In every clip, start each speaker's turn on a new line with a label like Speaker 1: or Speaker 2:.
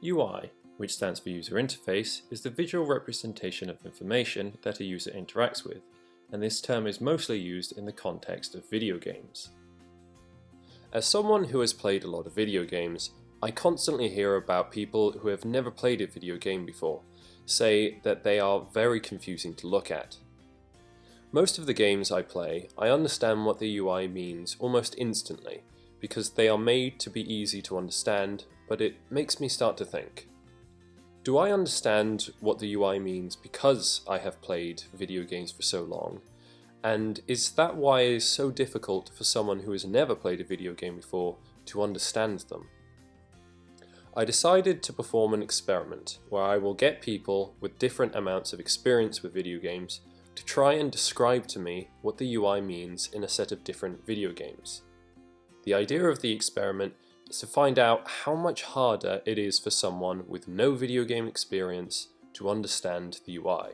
Speaker 1: UI, which stands for User Interface, is the visual representation of information that a user interacts with, and this term is mostly used in the context of video games. As someone who has played a lot of video games, I constantly hear about people who have never played a video game before say that they are very confusing to look at. Most of the games I play, I understand what the UI means almost instantly, because they are made to be easy to understand, but it makes me start to think. Do I understand what the UI means because I have played video games for so long? And is that why it is so difficult for someone who has never played a video game before to understand them? I decided to perform an experiment where I will get people with different amounts of experience with video games to try and describe to me what the UI means in a set of different video games. The idea of the experiment is to find out how much harder it is for someone with no video game experience to understand the UI.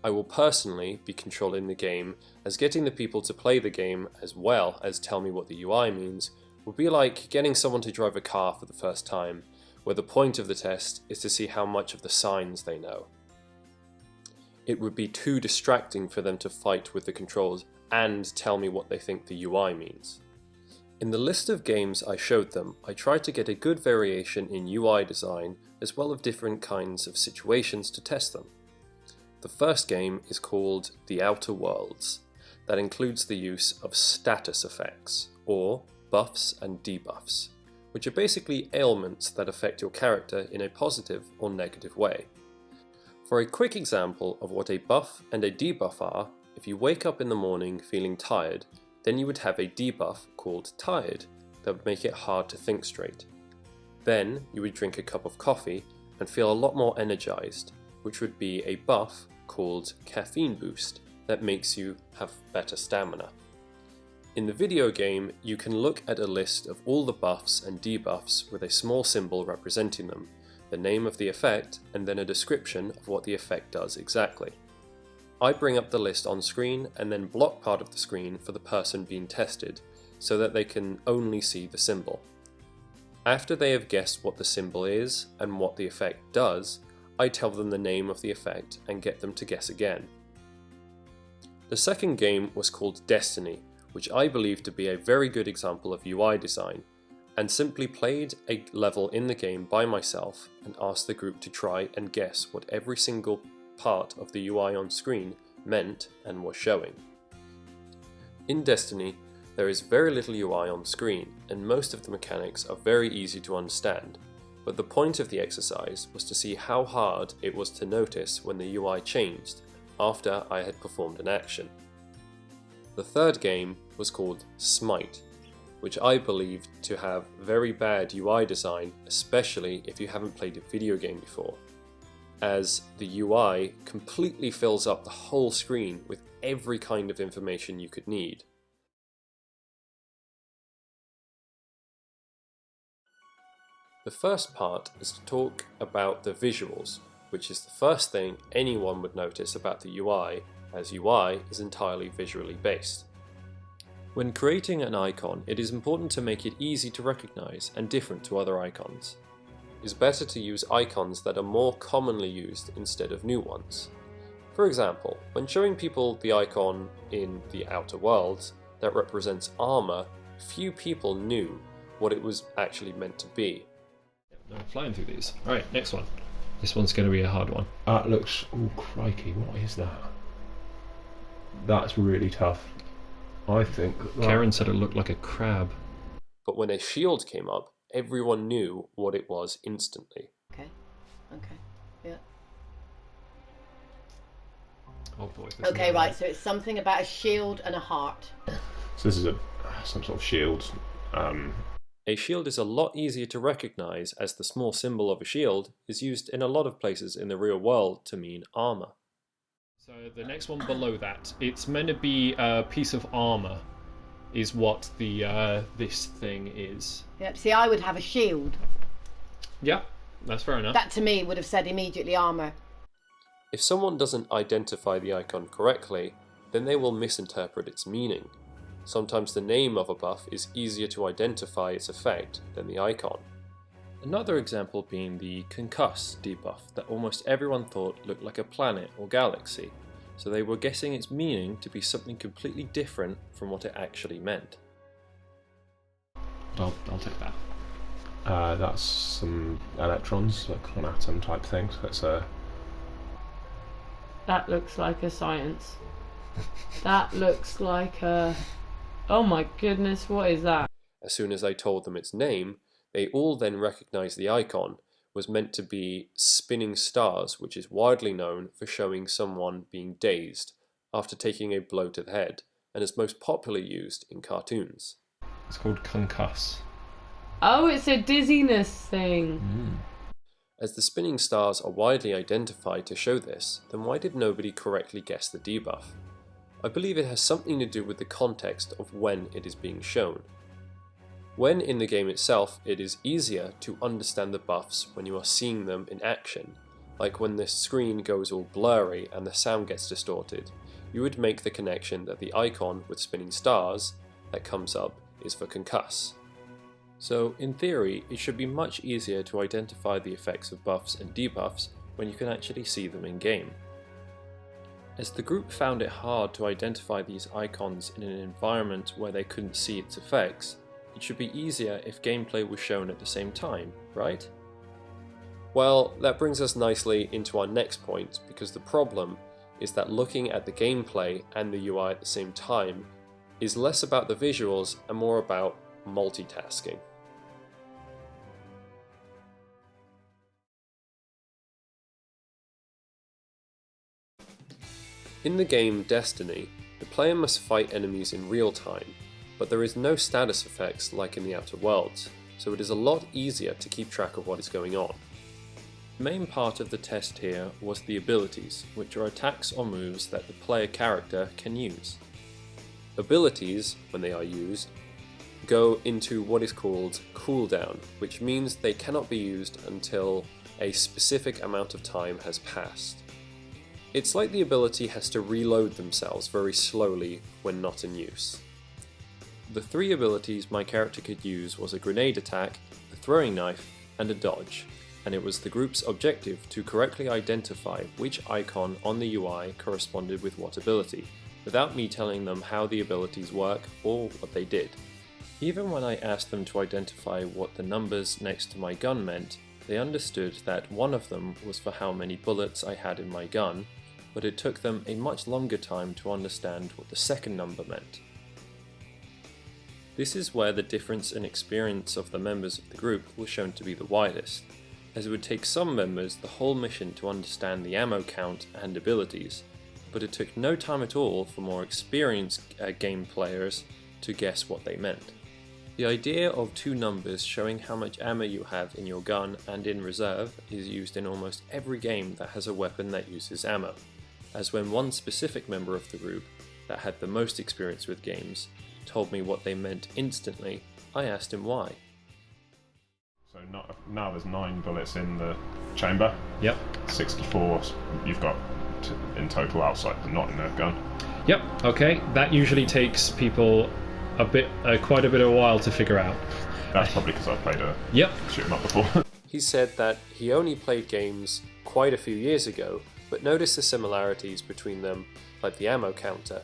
Speaker 1: I will personally be controlling the game, as getting the people to play the game as well as tell me what the UI means would be like getting someone to drive a car for the first time, where the point of the test is to see how much of the signs they know. It would be too distracting for them to fight with the controls and tell me what they think the UI means. In the list of games I showed them, I tried to get a good variation in UI design as well as different kinds of situations to test them. The first game is called The Outer Worlds. That includes the use of status effects, or buffs and debuffs, which are basically ailments that affect your character in a positive or negative way. For a quick example of what a buff and a debuff are, if you wake up in the morning feeling tired, then you would have a debuff called tired that would make it hard to think straight. Then you would drink a cup of coffee and feel a lot more energized, which would be a buff called caffeine boost that makes you have better stamina. In the video game, you can look at a list of all the buffs and debuffs with a small symbol representing them, the name of the effect, and then a description of what the effect does exactly. I bring up the list on screen and then block part of the screen for the person being tested, so that they can only see the symbol. After they have guessed what the symbol is and what the effect does, I tell them the name of the effect and get them to guess again. The second game was called Destiny, which I believe to be a very good example of UI design, and simply played a level in the game by myself and asked the group to try and guess what every single part of the UI on screen meant and was showing. In Destiny, there is very little UI on screen, and most of the mechanics are very easy to understand, but the point of the exercise was to see how hard it was to notice when the UI changed after I had performed an action. The third game was called Smite, which I believe to have very bad UI design, especially if you haven't played a video game before, as the UI completely fills up the whole screen with every kind of information you could need. The first part is to talk about the visuals, which is the first thing anyone would notice about the UI, as UI is entirely visually based. When creating an icon, it is important to make it easy to recognize and different to other icons. It is better to use icons that are more commonly used instead of new ones. For example, when showing people the icon in The Outer Worlds that represents armor, few people knew what it was actually meant to be. I'm flying through these. Alright, next one. This one's going to be a hard one.
Speaker 2: That looks... oh crikey, what is that? That's really tough. I think...
Speaker 1: Karen said it looked like a crab. But when a shield came up, everyone knew what it was instantly.
Speaker 3: Okay, yeah.
Speaker 1: Oh boy.
Speaker 3: Okay, right, so it's something about a shield and a heart.
Speaker 2: So this is some sort of shield.
Speaker 1: A shield is a lot easier to recognize, as the small symbol of a shield is used in a lot of places in the real world to mean armor. So the next one below that, it's meant to be a piece of armor, is what the this thing is.
Speaker 3: Yep, see, I would have a shield.
Speaker 1: Yeah, that's fair enough.
Speaker 3: That to me would have said immediately armor.
Speaker 1: If someone doesn't identify the icon correctly, then they will misinterpret its meaning. Sometimes the name of a buff is easier to identify its effect than the icon. Another example being the concuss debuff that almost everyone thought looked like a planet or galaxy, so they were guessing its meaning to be something completely different from what it actually meant.
Speaker 2: I'll take that. That's some electrons, like one atom type thing. So it's a.
Speaker 4: That looks like a science. That looks like a... Oh my goodness, what is that?
Speaker 1: As soon as I told them its name, they all then recognized the icon was meant to be spinning stars, which is widely known for showing someone being dazed after taking a blow to the head, and is most popularly used in cartoons.
Speaker 2: It's called concuss.
Speaker 4: Oh, it's a dizziness thing.
Speaker 1: As the spinning stars are widely identified to show this, then why did nobody correctly guess the debuff? I believe it has something to do with the context of when it is being shown. When in the game itself, it is easier to understand the buffs when you are seeing them in action, like when the screen goes all blurry and the sound gets distorted. You would make the connection that the icon with spinning stars that comes up is for concuss. So, in theory, it should be much easier to identify the effects of buffs and debuffs when you can actually see them in game. As the group found it hard to identify these icons in an environment where they couldn't see its effects, it should be easier if gameplay was shown at the same time, right? Well, that brings us nicely into our next point, because the problem is that looking at the gameplay and the UI at the same time is less about the visuals and more about multitasking. In the game Destiny, the player must fight enemies in real time, but there is no status effects like in the Outer Worlds, so it is a lot easier to keep track of what is going on. The main part of the test here was the abilities, which are attacks or moves that the player character can use. Abilities, when they are used, go into what is called cooldown, which means they cannot be used until a specific amount of time has passed. It's like the ability has to reload themselves very slowly when not in use. The three abilities my character could use was a grenade attack, a throwing knife, and a dodge, and it was the group's objective to correctly identify which icon on the UI corresponded with what ability, without me telling them how the abilities work or what they did. Even when I asked them to identify what the numbers next to my gun meant, they understood that one of them was for how many bullets I had in my gun, but it took them a much longer time to understand what the second number meant. This is where the difference in experience of the members of the group was shown to be the widest, as it would take some members the whole mission to understand the ammo count and abilities, but it took no time at all for more experienced game players to guess what they meant. The idea of two numbers showing how much ammo you have in your gun and in reserve is used in almost every game that has a weapon that uses ammo, as when one specific member of the group that had the most experience with games told me what they meant instantly, I asked him why.
Speaker 2: So now there's 9 bullets in the chamber.
Speaker 5: Yep.
Speaker 2: 64 you've got in total outside, but not in the gun.
Speaker 5: Yep. Okay. That usually takes people quite a bit of a while to figure out.
Speaker 2: That's probably because I've played a
Speaker 5: Yep.
Speaker 2: shoot 'em up before.
Speaker 1: He said that he only played games quite a few years ago, but noticed the similarities between them, like the ammo counter.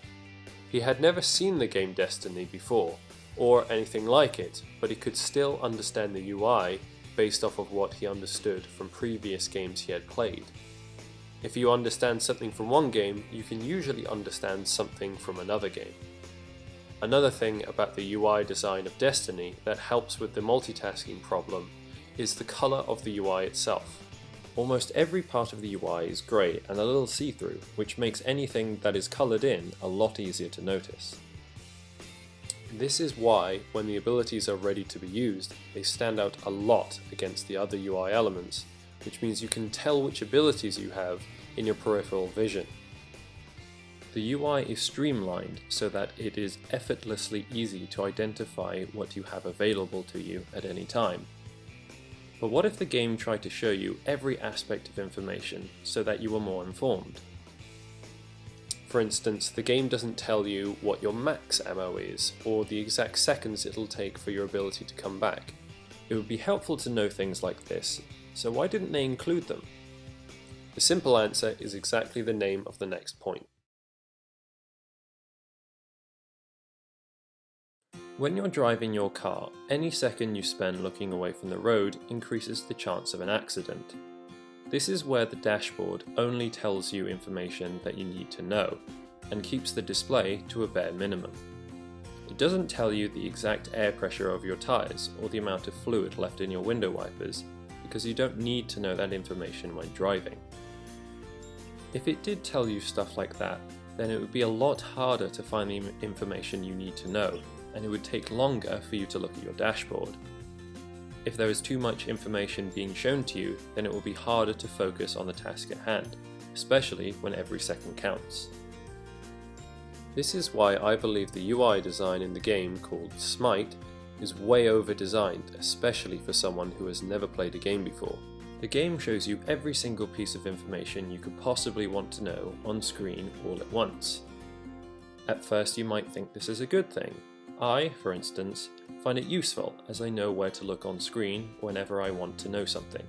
Speaker 1: He had never seen the game Destiny before, or anything like it, but he could still understand the UI based off of what he understood from previous games he had played. If you understand something from one game, you can usually understand something from another game. Another thing about the UI design of Destiny that helps with the multitasking problem is the colour of the UI itself. Almost every part of the UI is grey and a little see-through, which makes anything that is coloured in a lot easier to notice. This is why, when the abilities are ready to be used, they stand out a lot against the other UI elements, which means you can tell which abilities you have in your peripheral vision. The UI is streamlined so that it is effortlessly easy to identify what you have available to you at any time. But what if the game tried to show you every aspect of information so that you were more informed? For instance, the game doesn't tell you what your max ammo is, or the exact seconds it'll take for your ability to come back. It would be helpful to know things like this, so why didn't they include them? The simple answer is exactly the name of the next point. When you're driving your car, any second you spend looking away from the road increases the chance of an accident. This is where the dashboard only tells you information that you need to know, and keeps the display to a bare minimum. It doesn't tell you the exact air pressure of your tyres or the amount of fluid left in your window wipers, because you don't need to know that information when driving. If it did tell you stuff like that, then it would be a lot harder to find the information you need to know, and it would take longer for you to look at your dashboard. If there is too much information being shown to you, then it will be harder to focus on the task at hand, especially when every second counts. This is why I believe the UI design in the game called Smite is way over designed, especially for someone who has never played a game before. The game shows you every single piece of information you could possibly want to know on screen all at once. At first you might think this is a good thing. I, for instance, find it useful as I know where to look on screen whenever I want to know something.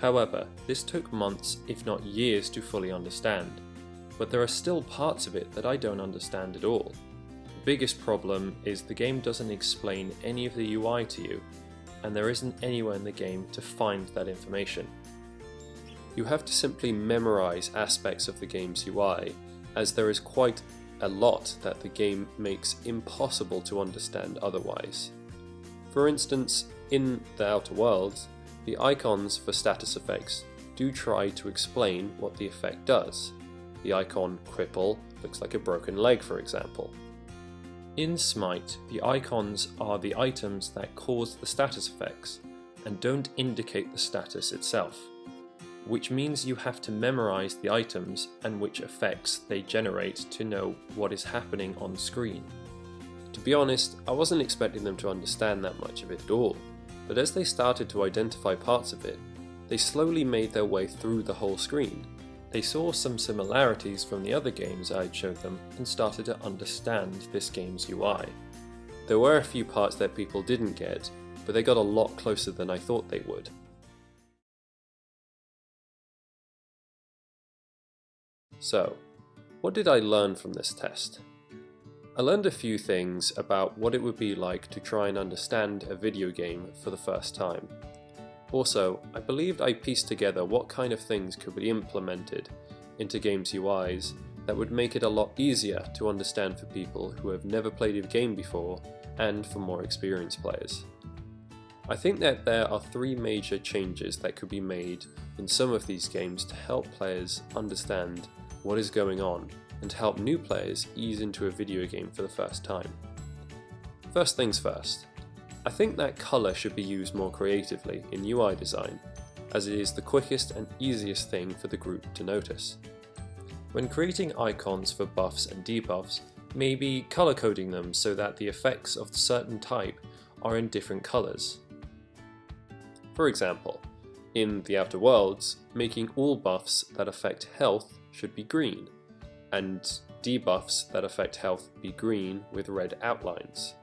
Speaker 1: However, this took months, if not years, to fully understand, but there are still parts of it that I don't understand at all. The biggest problem is the game doesn't explain any of the UI to you, and there isn't anywhere in the game to find that information. You have to simply memorize aspects of the game's UI, as there is quite a lot that the game makes impossible to understand otherwise. For instance, in The Outer Worlds, the icons for status effects do try to explain what the effect does. The icon cripple looks like a broken leg, for example. In Smite, the icons are the items that cause the status effects and don't indicate the status itself, which means you have to memorize the items and which effects they generate to know what is happening on screen. To be honest, I wasn't expecting them to understand that much of it at all, but as they started to identify parts of it, they slowly made their way through the whole screen. They saw some similarities from the other games I'd showed them and started to understand this game's UI. There were a few parts that people didn't get, but they got a lot closer than I thought they would. So, what did I learn from this test? I learned a few things about what it would be like to try and understand a video game for the first time. Also, I believed I pieced together what kind of things could be implemented into games' UIs that would make it a lot easier to understand for people who have never played a game before and for more experienced players. I think that there are three major changes that could be made in some of these games to help players understand what is going on and to help new players ease into a video game for the first time. First things first, I think that colour should be used more creatively in UI design, as it is the quickest and easiest thing for the group to notice. When creating icons for buffs and debuffs, maybe colour coding them so that the effects of a certain type are in different colours. For example, in The Outer Worlds, making all buffs that affect health should be green, and debuffs that affect health be green with red outlines.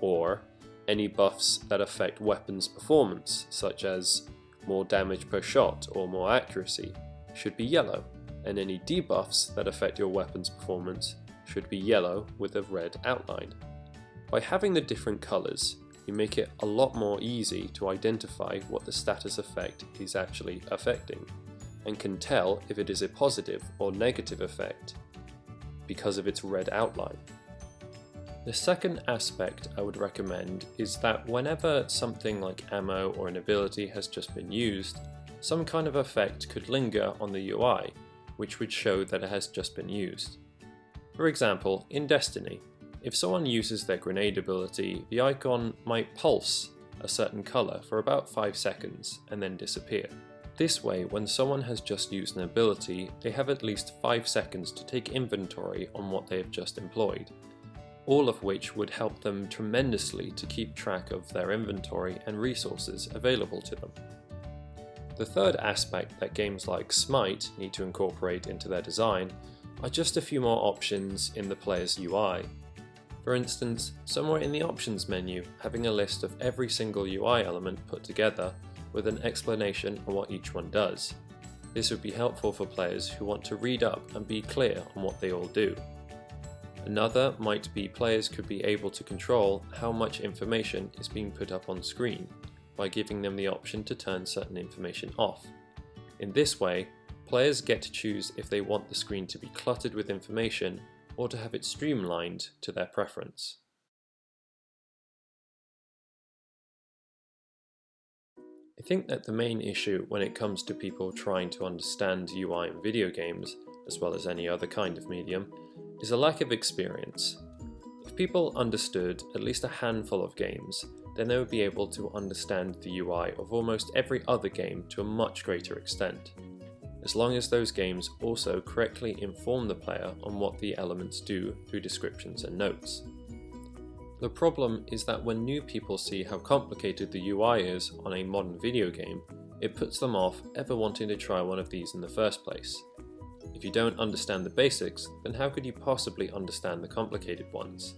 Speaker 1: Or any buffs that affect weapons performance, such as more damage per shot or more accuracy, should be yellow, and any debuffs that affect your weapon's performance should be yellow with a red outline. By having the different colours, you make it a lot more easy to identify what the status effect is actually affecting, and can tell if it is a positive or negative effect because of its red outline. The second aspect I would recommend is that whenever something like ammo or an ability has just been used, some kind of effect could linger on the UI, which would show that it has just been used. For example, in Destiny, if someone uses their grenade ability, the icon might pulse a certain colour for about 5 seconds and then disappear. This way, when someone has just used an ability, they have at least 5 seconds to take inventory on what they have just employed, all of which would help them tremendously to keep track of their inventory and resources available to them. The third aspect that games like Smite need to incorporate into their design are just a few more options in the player's UI. For instance, somewhere in the options menu, having a list of every single UI element put together with an explanation on what each one does. This would be helpful for players who want to read up and be clear on what they all do. Another might be players could be able to control how much information is being put up on screen by giving them the option to turn certain information off. In this way, players get to choose if they want the screen to be cluttered with information or to have it streamlined to their preference. I think that the main issue when it comes to people trying to understand UI in video games, as well as any other kind of medium, is a lack of experience. If people understood at least a handful of games, then they would be able to understand the UI of almost every other game to a much greater extent, as long as those games also correctly inform the player on what the elements do through descriptions and notes. The problem is that when new people see how complicated the UI is on a modern video game, it puts them off ever wanting to try one of these in the first place. If you don't understand the basics, then how could you possibly understand the complicated ones?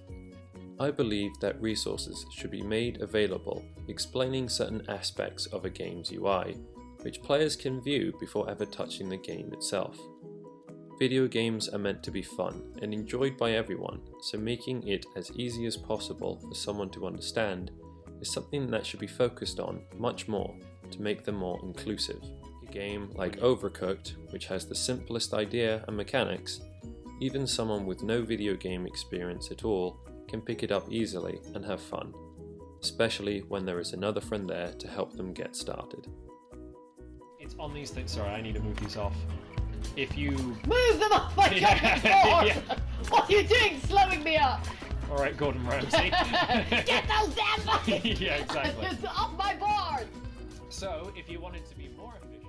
Speaker 1: I believe that resources should be made available explaining certain aspects of a game's UI, which players can view before ever touching the game itself. Video games are meant to be fun and enjoyed by everyone, so making it as easy as possible for someone to understand is something that should be focused on much more to make them more inclusive. A game like Overcooked, which has the simplest idea and mechanics, even someone with no video game experience at all can pick it up easily and have fun, especially when there is another friend there to help them get started.
Speaker 5: It's on these things. Sorry, I need to move these off. If you
Speaker 3: Move them off my
Speaker 5: Yeah,
Speaker 3: board!
Speaker 5: yeah.
Speaker 3: What are you doing, slowing me up?
Speaker 5: all right, Gordon Ramsay.
Speaker 3: Get those damn buckets!
Speaker 5: Yeah, exactly.
Speaker 3: Just off my board!
Speaker 5: So, if you wanted to be more efficient.